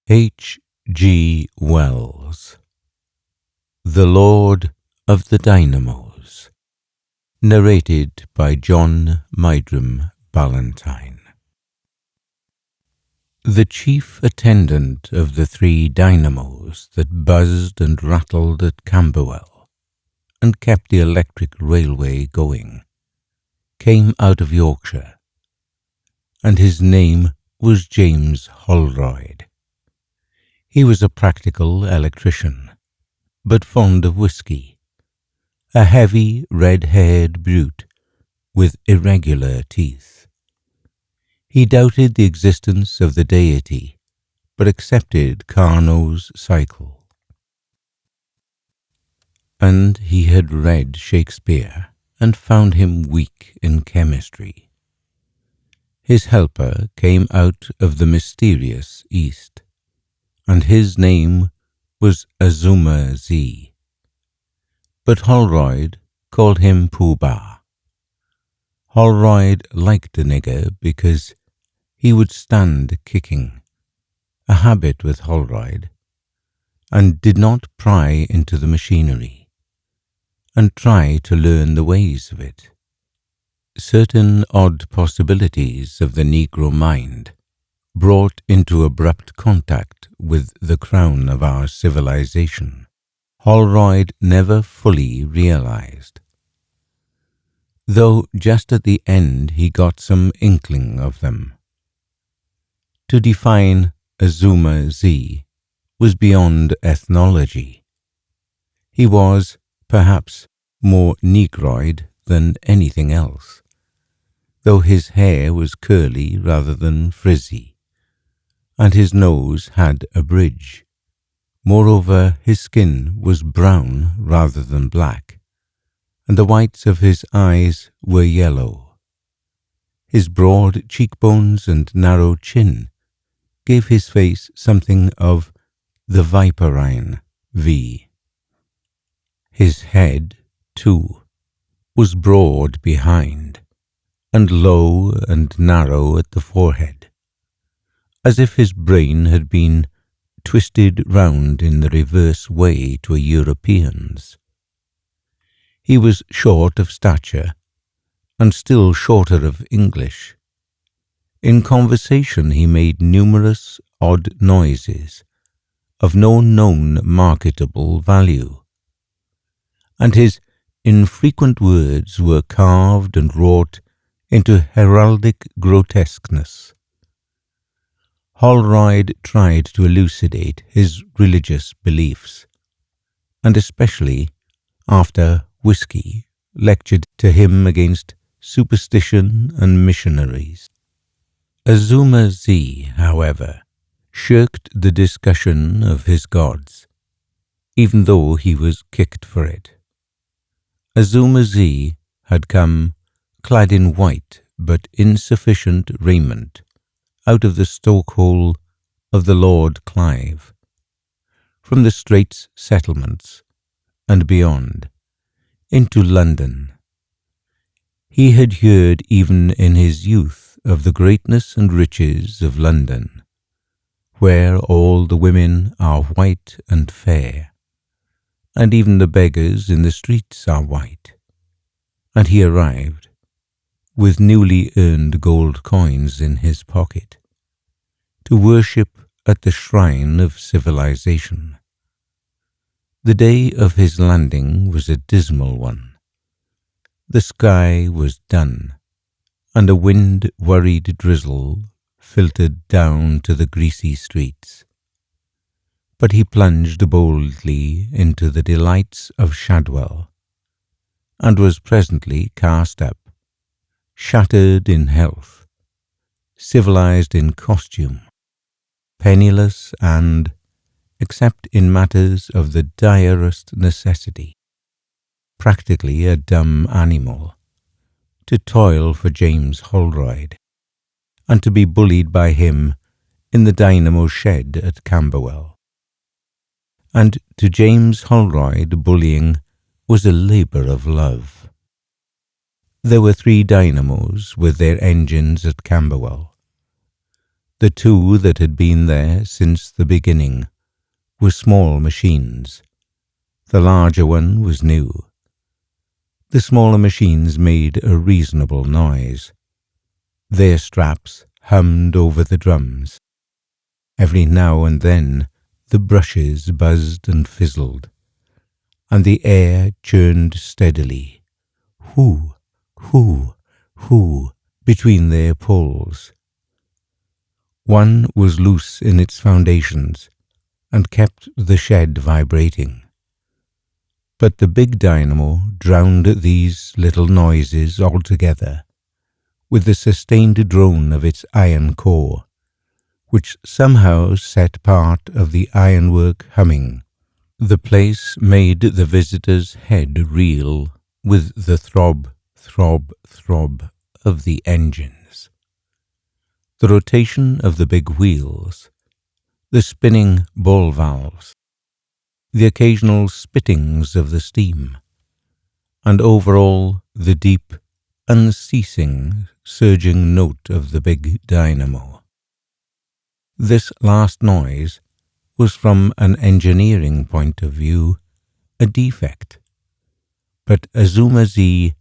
H. G. Wells. The Lord of the Dynamos. Narrated by John Mydrum Ballantyne. The chief attendant of the 3 dynamos that buzzed and rattled at Camberwell and kept the electric railway going came out of Yorkshire, and his name was James Holroyd. He was a practical electrician, but fond of whisky, a heavy, red-haired brute with irregular teeth. He doubted the existence of the deity, but accepted Carnot's cycle. And he had read Shakespeare and found him weak in chemistry. His helper came out of the mysterious East, and his name was Azuma Z. But Holroyd called him Pooh Bah. Holroyd liked the nigger because he would stand kicking, a habit with Holroyd, and did not pry into the machinery, and try to learn the ways of it. Certain odd possibilities of the Negro mind, brought into abrupt contact with the crown of our civilization, Holroyd never fully realized, though just at the end he got some inkling of them. To define Azuma Z was beyond ethnology. He was, perhaps, more negroid than anything else, though his hair was curly rather than frizzy, and his nose had a bridge. Moreover, his skin was brown rather than black, and the whites of his eyes were yellow. His broad cheekbones and narrow chin gave his face something of the viperine V. His head, too, was broad behind, and low and narrow at the forehead, as if his brain had been twisted round in the reverse way to a European's. He was short of stature, and still shorter of English. In conversation he made numerous odd noises of no known marketable value, and his infrequent words were carved and wrought into heraldic grotesqueness. Holroyd tried to elucidate his religious beliefs, and especially after whisky lectured to him against superstition and missionaries. Azuma Z, however, shirked the discussion of his gods, even though he was kicked for it. Azuma Z had come clad in white but insufficient raiment out of the stokehole of the Lord Clive, from the Straits settlements and beyond, into London. He had heard even in his youth of the greatness and riches of London, where all the women are white and fair, and even the beggars in the streets are white, and he arrived, with newly earned gold coins in his pocket, to worship at the shrine of civilization. The day of his landing was a dismal one. The sky was dun, and a wind-worried drizzle filtered down to the greasy streets. But he plunged boldly into the delights of Shadwell, and was presently cast up, shattered in health, civilized in costume, penniless and, except in matters of the direst necessity, practically a dumb animal, to toil for James Holroyd, and to be bullied by him in the dynamo shed at Camberwell. And to James Holroyd bullying was a labour of love. There were 3 dynamos with their engines at Camberwell, The two that had been there since the beginning were small machines. The larger one was new. The smaller machines made a reasonable noise. Their straps hummed over the drums. Every now and then the brushes buzzed and fizzled, and the air churned steadily, hoo, hoo, hoo, between their poles. One was loose in its foundations and kept the shed vibrating. But the big dynamo drowned these little noises altogether with the sustained drone of its iron core, which somehow set part of the ironwork humming. The place made the visitor's head reel with the throb, throb, throb of the engines. The rotation of the big wheels, the spinning ball valves, the occasional spittings of the steam, and over all the deep, unceasing, surging note of the big dynamo. This last noise was from an engineering point of view a defect, but Azuma-zi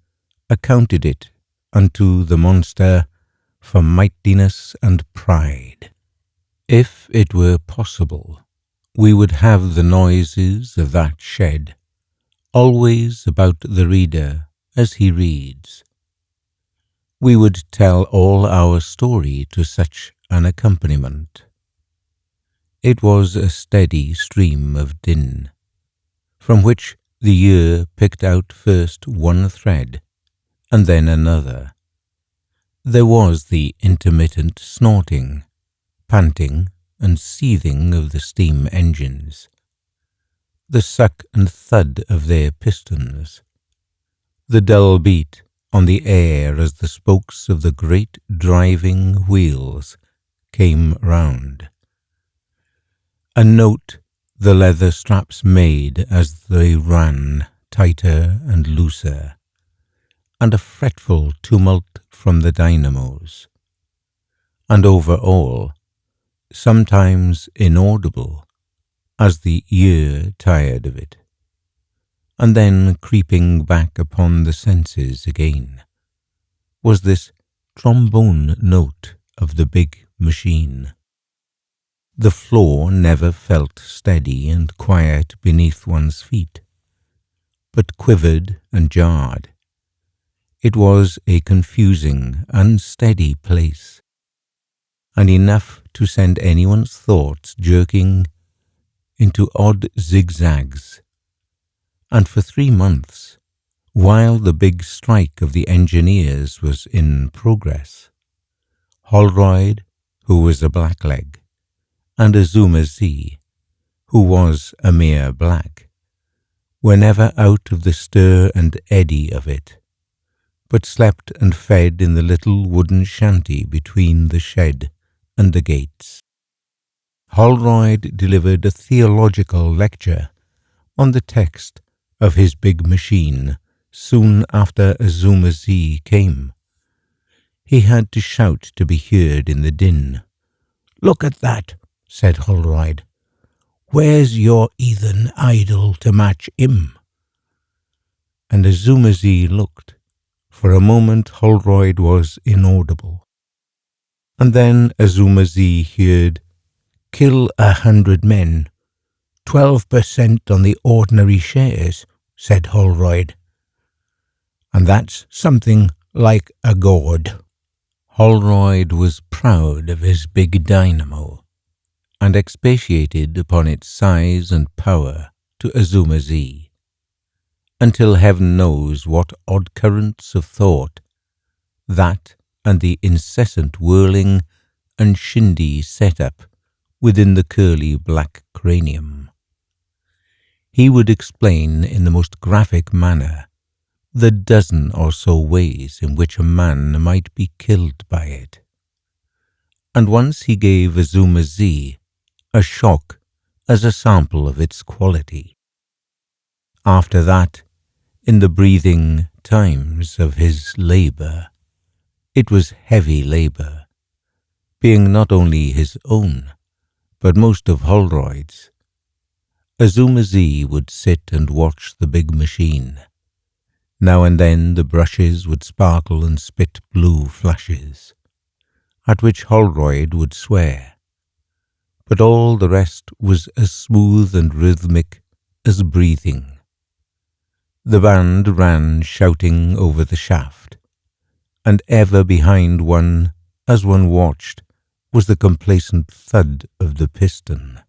accounted it unto the monster for mightiness and pride. If it were possible, we would have the noises of that shed always about the reader as he reads. We would tell all our story to such an accompaniment. It was a steady stream of din, from which the ear picked out first one thread and then another. There was the intermittent snorting, panting and seething of the steam engines, the suck and thud of their pistons, the dull beat on the air as the spokes of the great driving wheels came round. A note the leather straps made as they ran tighter and looser, and a fretful tumult from the dynamos, and over all, sometimes inaudible, as the ear tired of it, and then creeping back upon the senses again, was this trombone note of the big machine. The floor never felt steady and quiet beneath one's feet, but quivered and jarred. It was a confusing, unsteady place, and enough to send anyone's thoughts jerking into odd zigzags. And for 3 months, while the big strike of the engineers was in progress, Holroyd, who was a blackleg, and Azuma-zi, who was a mere black, were never out of the stir and eddy of it, but slept and fed in the little wooden shanty between the shed and the gates. Holroyd delivered a theological lecture on the text of his big machine soon after Azuma-zi came. He had to shout to be heard in the din. "Look at that," said Holroyd. "Where's your heathen idol to match him?" And Azuma-zi looked. For a moment Holroyd was inaudible. And then Azuma-zi heard, "Kill 100 men, 12% on the ordinary shares," said Holroyd. "And that's something like a god." Holroyd was proud of his big dynamo, and expatiated upon its size and power to Azuma-zi, until heaven knows what odd currents of thought that and the incessant whirling and shindy set up within the curly black cranium. He would explain in the most graphic manner the dozen or so ways in which a man might be killed by it. And once he gave Azuma-zi a shock as a sample of its quality. After that, in the breathing times of his labour, it was heavy labour, being not only his own, but most of Holroyd's. Azuma-zi would sit and watch the big machine. Now and then the brushes would sparkle and spit blue flashes, at which Holroyd would swear. But all the rest was as smooth and rhythmic as breathing. The band ran shouting over the shaft, and ever behind one, as one watched, was the complacent thud of the piston.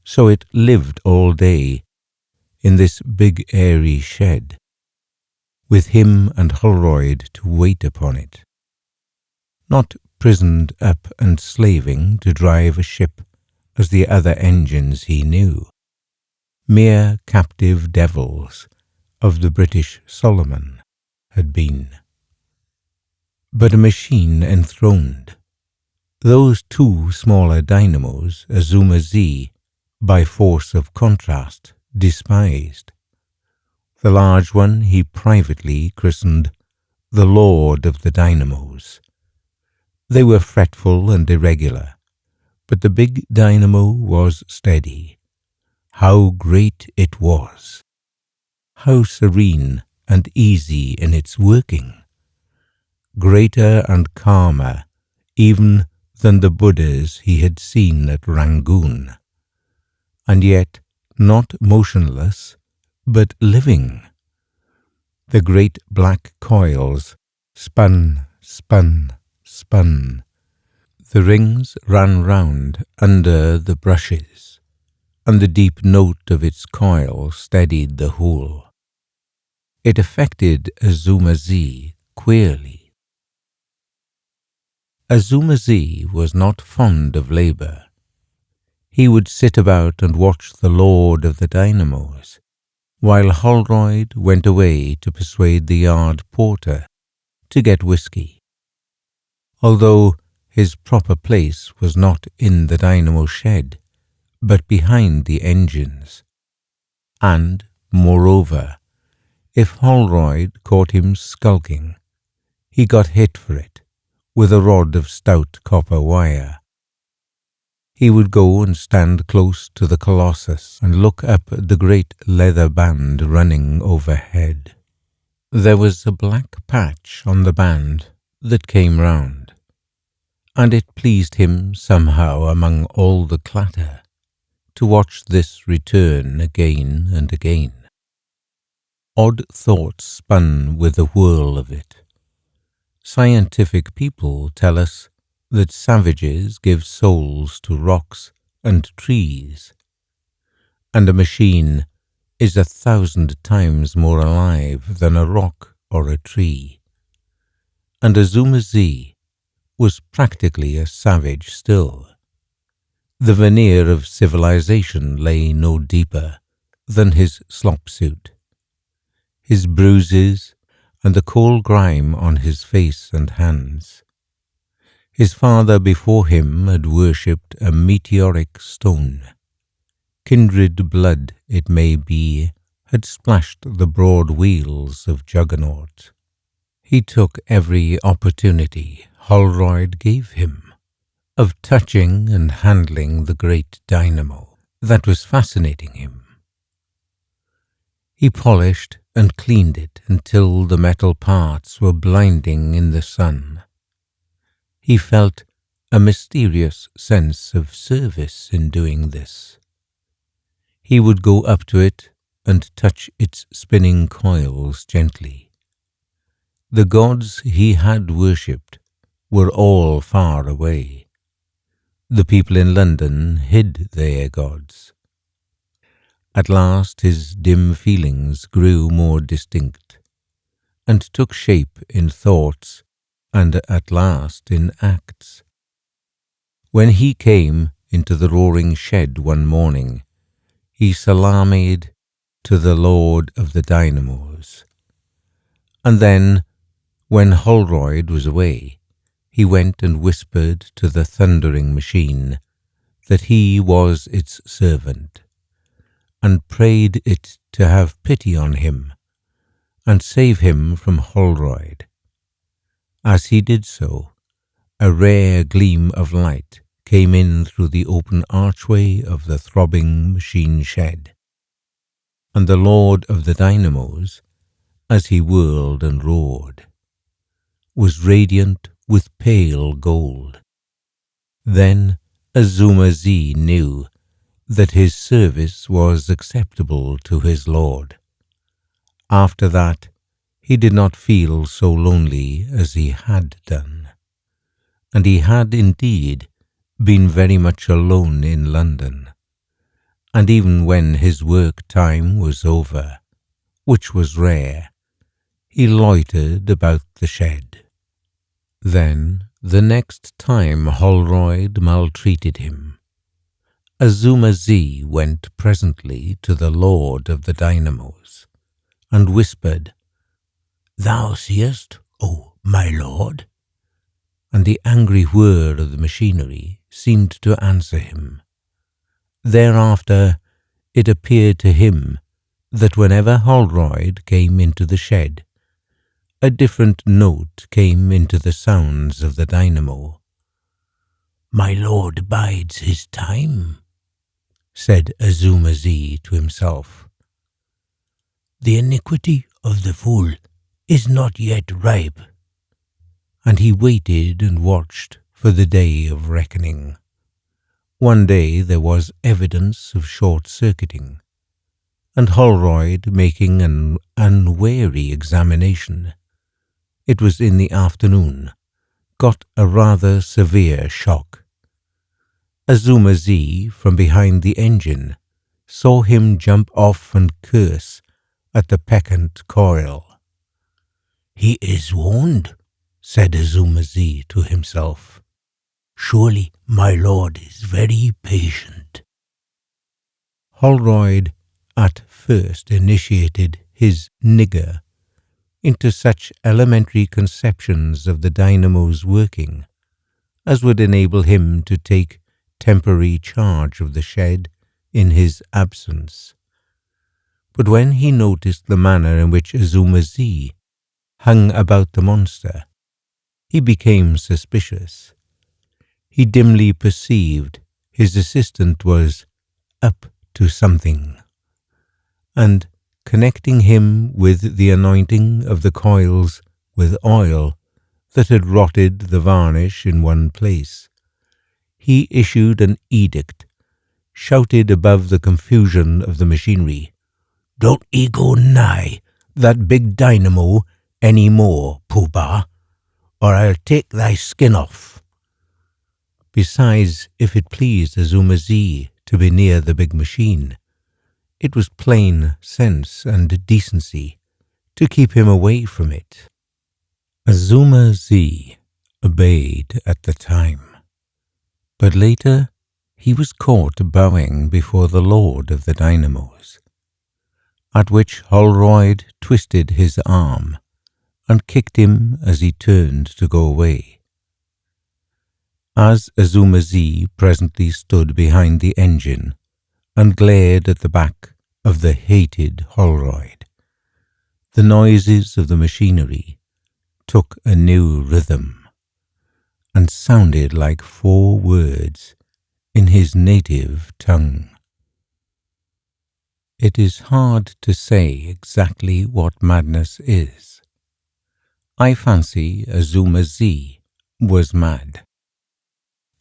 So it lived all day in this big airy shed, with him and Holroyd to wait upon it, not prisoned up and slaving to drive a ship as the other engines he knew, mere captive devils of the British Solomon had been, but a machine enthroned. Those two smaller dynamos Azuma-zi, by force of contrast, despised. The large one he privately christened the Lord of the Dynamos. They were fretful and irregular, but the big dynamo was steady. How great it was! How serene and easy in its working! Greater and calmer even than the Buddhas he had seen at Rangoon, and yet not motionless, but living. The great black coils spun, spun, spun. The rings ran round under the brushes, and the deep note of its coil steadied the whole. It affected Azuma-zi queerly. Azuma-zi was not fond of labour. He would sit about and watch the Lord of the Dynamos, while Holroyd went away to persuade the yard porter to get whisky, although his proper place was not in the dynamo shed, but behind the engines. And, moreover, if Holroyd caught him skulking, he got hit for it with a rod of stout copper wire. He would go and stand close to the Colossus and look up at the great leather band running overhead. There was a black patch on the band that came round, and it pleased him somehow among all the clatter to watch this return again and again. Odd thoughts spun with the whirl of it. Scientific people tell us that savages give souls to rocks and trees, and a machine is 1,000 times more alive than a rock or a tree. And Azuma-zi was practically a savage still. The veneer of civilization lay no deeper than his slop suit, his bruises, and the coal grime on his face and hands. His father before him had worshipped a meteoric stone. Kindred blood, it may be, had splashed the broad wheels of Juggernaut. He took every opportunity Holroyd gave him of touching and handling the great dynamo that was fascinating him. He polished and cleaned it until the metal parts were blinding in the sun. He felt a mysterious sense of service in doing this. He would go up to it and touch its spinning coils gently. The gods he had worshipped were all far away. The people in London hid their gods. At last his dim feelings grew more distinct, and took shape in thoughts, and at last in acts. When he came into the roaring shed one morning, he salamied to the Lord of the Dynamos. And then, when Holroyd was away, he went and whispered to the thundering machine that he was its servant, and prayed it to have pity on him and save him from Holroyd. As he did so, A rare gleam of light came in through the open archway of the throbbing machine shed, and the Lord of the Dynamos, as he whirled and roared, was radiant with pale gold. Then Azuma Z knew that his service was acceptable to his Lord. After that, he did not feel so lonely as he had done, and he had indeed been very much alone in London, and even when his work time was over, which was rare, he loitered about the shed. Then, the next time Holroyd maltreated him, Azuma Z went presently to the Lord of the Dynamos, and whispered, "Thou seest, O my lord?" And the angry whir of the machinery seemed to answer him. Thereafter it appeared to him that whenever Holroyd came into the shed, a different note came into the sounds of the dynamo. "My lord bides his time," said Azuma Z to himself. "The iniquity of the fool is not yet ripe." And he waited and watched for the day of reckoning. One day there was evidence of short-circuiting, and Holroyd making an unwary examination, it was in the afternoon, got a rather severe shock. Azuma Z, from behind the engine, saw him jump off and curse at the peccant coil. "He is warned," said Azuma Z to himself. "Surely my lord is very patient." Holroyd at first initiated his nigger into such elementary conceptions of the dynamo's working as would enable him to take temporary charge of the shed in his absence. But when he noticed the manner in which Azuma Z hung about the monster, he became suspicious. He dimly perceived his assistant was up to something, and connecting him with the anointing of the coils with oil that had rotted the varnish in one place, he issued an edict, shouted above the confusion of the machinery, "Don't ye go nigh that big dynamo any more, Pooh-Bah, or I'll take thy skin off." Besides, if it pleased Azuma Z to be near the big machine, it was plain sense and decency to keep him away from it. Azuma Z obeyed at the time, but later he was caught bowing before the Lord of the Dynamos, at which Holroyd twisted his arm and kicked him as he turned to go away. As Azuma Z presently stood behind the engine and glared at the back of the hated Holroyd, the noises of the machinery took a new rhythm and sounded like 4 words in his native tongue. It is hard to say exactly what madness is. I fancy Azuma Z was mad.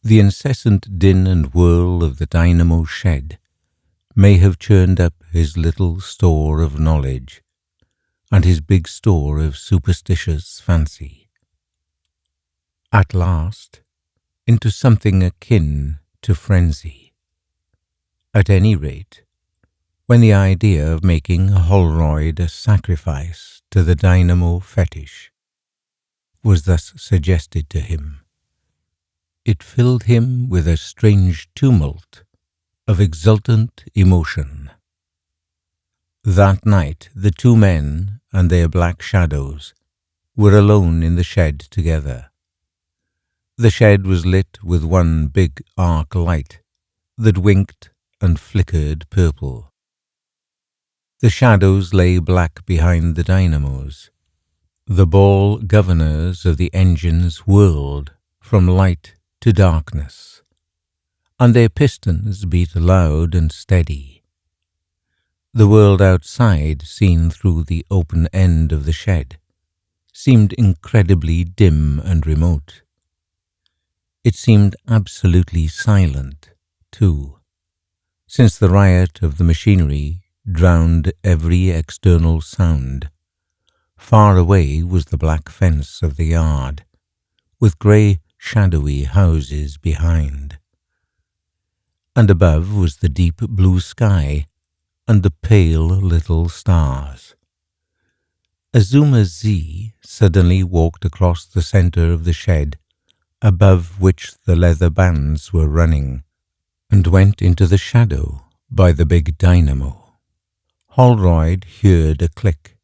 The incessant din and whirl of the dynamo shed may have churned up his little store of knowledge and his big store of superstitious fancy, at last into something akin to frenzy. At any rate, when the idea of making Holroyd a sacrifice to the dynamo fetish was thus suggested to him, it filled him with a strange tumult of exultant emotion. That night the 2 men and their black shadows were alone in the shed together. The shed was lit with one big arc light that winked and flickered purple. The shadows lay black behind the dynamos. The ball governors of the engines whirled from light to darkness, and their pistons beat loud and steady. The world outside, seen through the open end of the shed, seemed incredibly dim and remote. It seemed absolutely silent, too, since the riot of the machinery drowned every external sound. Far away was the black fence of the yard, with grey, shadowy houses behind. And above was the deep blue sky and the pale little stars. Azuma-Z suddenly walked across the centre of the shed, above which the leather bands were running, and went into the shadow by the big dynamo. Holroyd heard a click,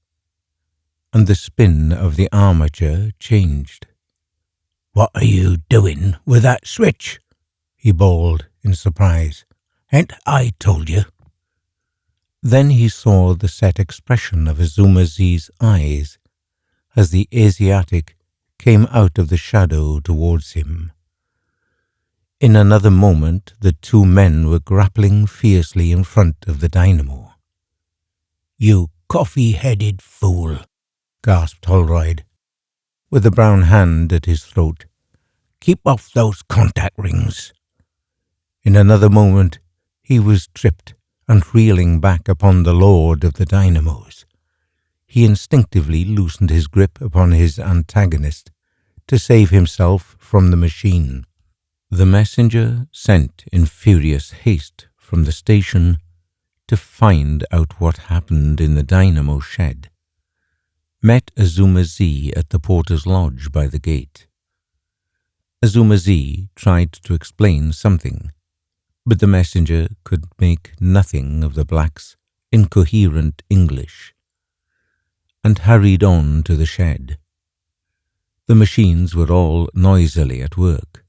and the spin of the armature changed. "What are you doing with that switch?" he bawled in surprise. "Ain't I told you?" Then he saw the set expression of Azuma-Z's eyes as the Asiatic came out of the shadow towards him. In another moment the two men were grappling fiercely in front of the dynamo. "You coffee-headed fool," gasped Holroyd, with a brown hand at his throat. "Keep off those contact rings." In another moment he was tripped and reeling back upon the lord of the dynamos. He instinctively loosened his grip upon his antagonist to save himself from the machine. The messenger, sent in furious haste from the station to find out what happened in the dynamo shed, met Azuma-Z at the porter's lodge by the gate. Azuma-Z tried to explain something, but the messenger could make nothing of the black's incoherent English, and hurried on to the shed. The machines were all noisily at work,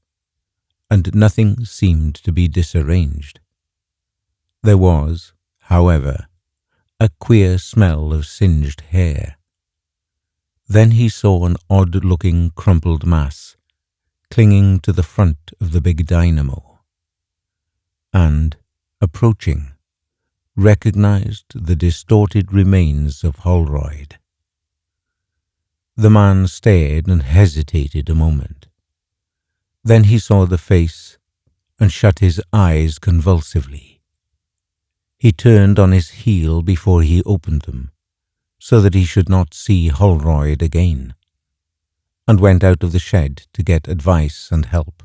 and nothing seemed to be disarranged. There was, however, a queer smell of singed hair. Then he saw an odd-looking crumpled mass clinging to the front of the big dynamo, and, approaching, recognized the distorted remains of Holroyd. The man stared and hesitated a moment. Then he saw the face and shut his eyes convulsively. He turned on his heel before he opened them, so that he should not see Holroyd again, and went out of the shed to get advice and help.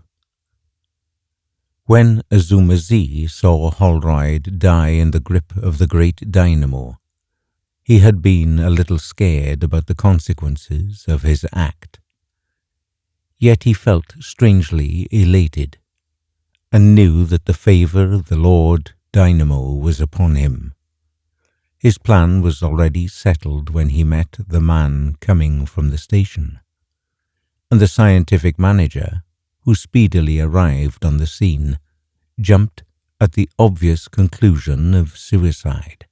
When Azuma-Z saw Holroyd die in the grip of the great dynamo, he had been a little scared about the consequences of his act. Yet he felt strangely elated, and knew that the favour of the Lord Dynamo was upon him. His plan was already settled when he met the man coming from the station, and the scientific manager, who speedily arrived on the scene, jumped at the obvious conclusion of suicide.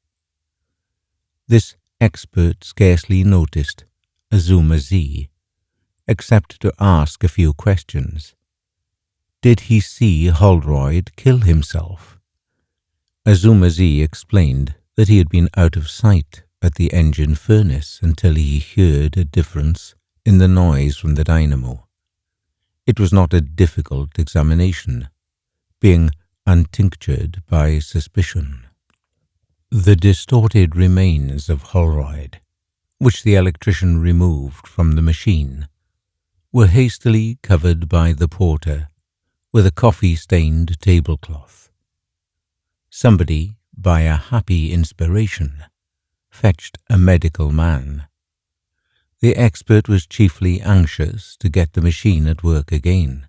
This expert scarcely noticed Azuma-Z, except to ask a few questions. Did he see Holroyd kill himself? Azuma-Z explained that he had been out of sight at the engine furnace until he heard a difference in the noise from the dynamo. It was not a difficult examination, being untinctured by suspicion. The distorted remains of Holroyd, which the electrician removed from the machine, were hastily covered by the porter with a coffee-stained tablecloth. Somebody, by a happy inspiration, fetched a medical man. The expert was chiefly anxious to get the machine at work again,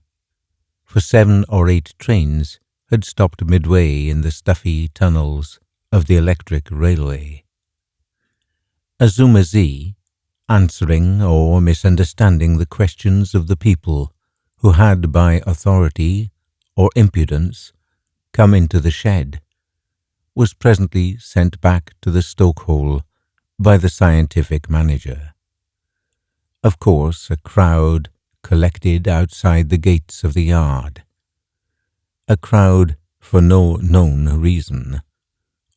for 7 or 8 trains had stopped midway in the stuffy tunnels of the electric railway. Azuma-Z, answering or misunderstanding the questions of the people who had by authority or impudence come into the shed, was presently sent back to the stokehole by the scientific manager. Of course, a crowd collected outside the gates of the yard. A crowd, for no known reason,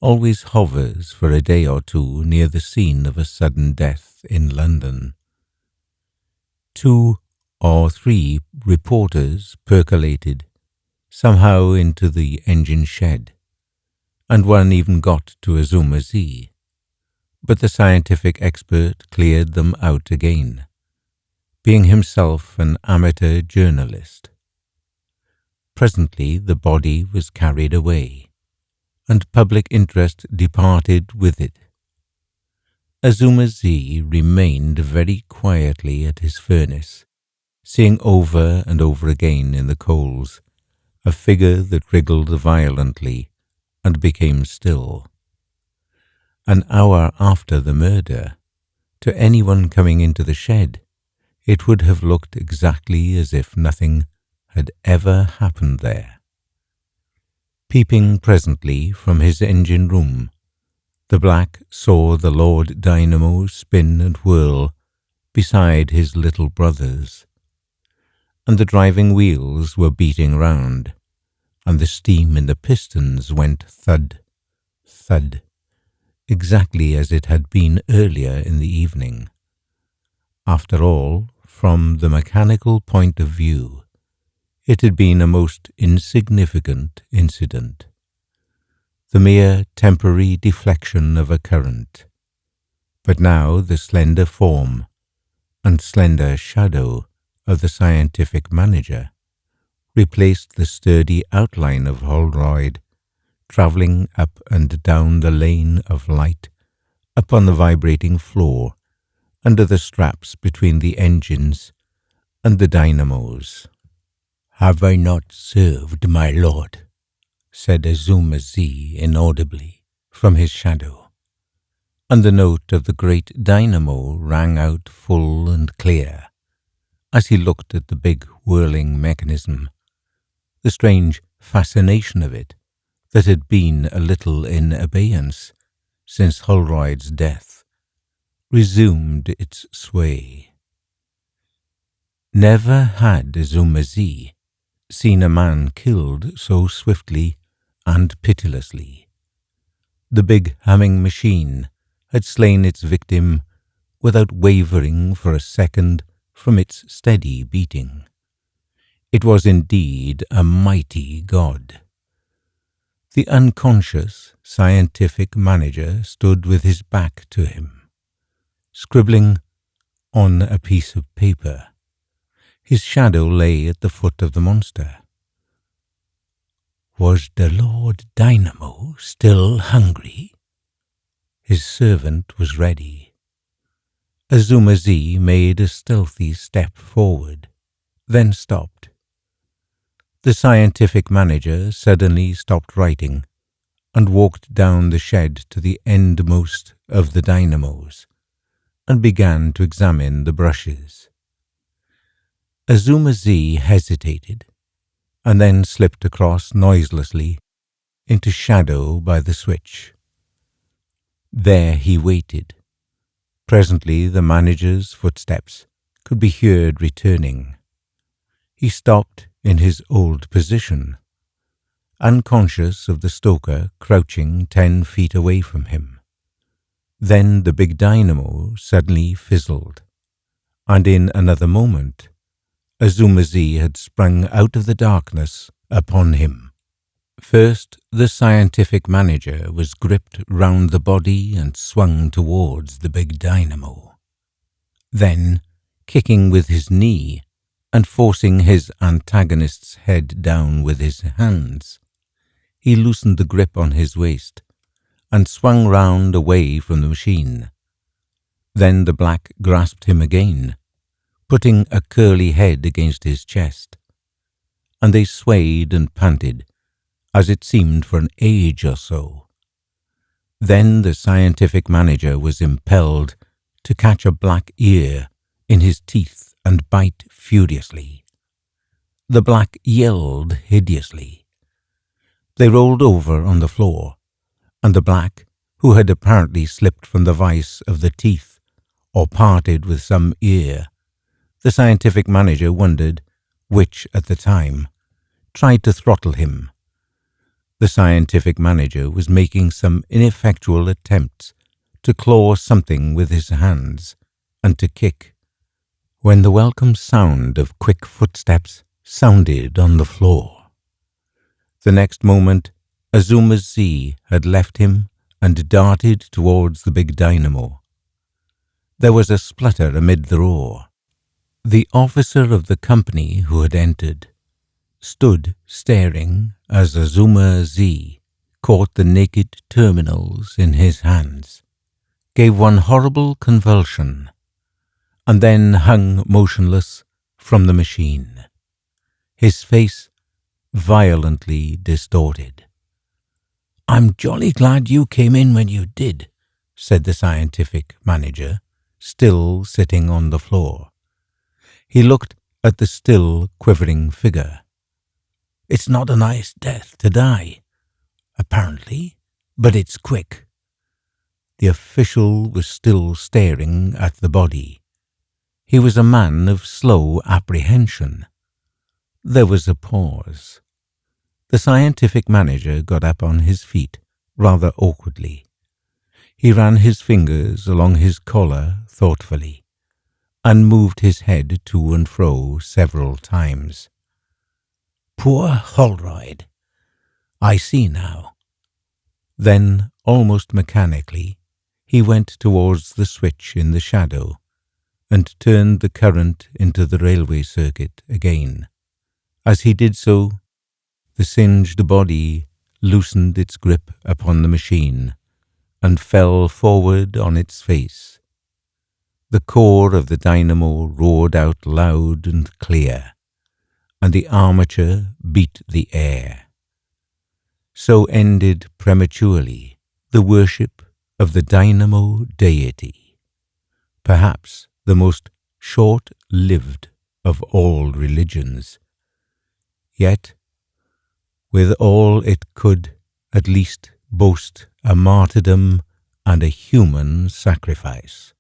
always hovers for a day or two near the scene of a sudden death in London. 2 or 3 reporters percolated somehow into the engine shed, and one even got to Azuma Z, but the scientific expert cleared them out again, being himself an amateur journalist. Presently the body was carried away, and public interest departed with it. Azuma Z remained very quietly at his furnace, seeing over and over again in the coals a figure that wriggled violently and became still. An hour after the murder, to anyone coming into the shed, it would have looked exactly as if nothing had ever happened there. Peeping presently from his engine room, the Black saw the Lord Dynamo spin and whirl beside his little brothers, and the driving wheels were beating round, and the steam in the pistons went thud, thud, exactly as it had been earlier in the evening. After all, from the mechanical point of view, it had been a most insignificant incident, the mere temporary deflection of a current. But now the slender form and slender shadow of the scientific manager replaced the sturdy outline of Holroyd, travelling up and down the lane of light upon the vibrating floor under the straps between the engines and the dynamos. "Have I not served my lord?" said Azuma Z inaudibly from his shadow, and the note of the great dynamo rang out full and clear as he looked at the big whirling mechanism. The strange fascination of it, that had been a little in abeyance since Holroyd's death, resumed its sway. Never had Azuma Z seen a man killed so swiftly and pitilessly. The big humming machine had slain its victim without wavering for a second from its steady beating. It was indeed a mighty god. The unconscious scientific manager stood with his back to him, scribbling on a piece of paper. His shadow lay at the foot of the monster. Was the Lord Dynamo still hungry? His servant was ready. Azuma Z made a stealthy step forward, then stopped. The scientific manager suddenly stopped writing and walked down the shed to the endmost of the dynamos and began to examine the brushes. Azuma Z hesitated and then slipped across noiselessly into shadow by the switch. There he waited. Presently the manager's footsteps could be heard returning. He stopped in his old position, unconscious of the stoker crouching 10 feet away from him. Then the big dynamo suddenly fizzled, and in another moment Azuma Z had sprung out of the darkness upon him. First, the scientific manager was gripped round the body and swung towards the big dynamo. Then, kicking with his knee and forcing his antagonist's head down with his hands, he loosened the grip on his waist and swung round away from the machine. Then the Black grasped him again, putting a curly head against his chest, and they swayed and panted, as it seemed for an age or so. Then the scientific manager was impelled to catch a black ear in his teeth and bite furiously. The Black yelled hideously. They rolled over on the floor, and the Black, who had apparently slipped from the vice of the teeth or parted with some ear, The scientific manager wondered which, at the time, tried to throttle him. The scientific manager was making some ineffectual attempts to claw something with his hands and to kick, when the welcome sound of quick footsteps sounded on the floor. The next moment, Azuma's Z had left him and darted towards the big dynamo. There was a splutter amid the roar. The officer of the company who had entered stood staring as Azuma Z caught the naked terminals in his hands, gave one horrible convulsion, and then hung motionless from the machine, his face violently distorted. "I'm jolly glad you came in when you did," said the scientific manager, still sitting on the floor. He looked at the still quivering figure. "It's not a nice death to die, apparently, but it's quick." The official was still staring at the body. He was a man of slow apprehension. There was a pause. The scientific manager got up on his feet, rather awkwardly. He ran his fingers along his collar thoughtfully, and moved his head to and fro several times. "Poor Holroyd. I see now." Then, almost mechanically, he went towards the switch in the shadow and turned the current into the railway circuit again. As he did so, the singed body loosened its grip upon the machine and fell forward on its face. The core of the dynamo roared out loud and clear, and the armature beat the air. So ended prematurely the worship of the dynamo deity, perhaps the most short-lived of all religions. Yet, with all it could at least boast a martyrdom and a human sacrifice.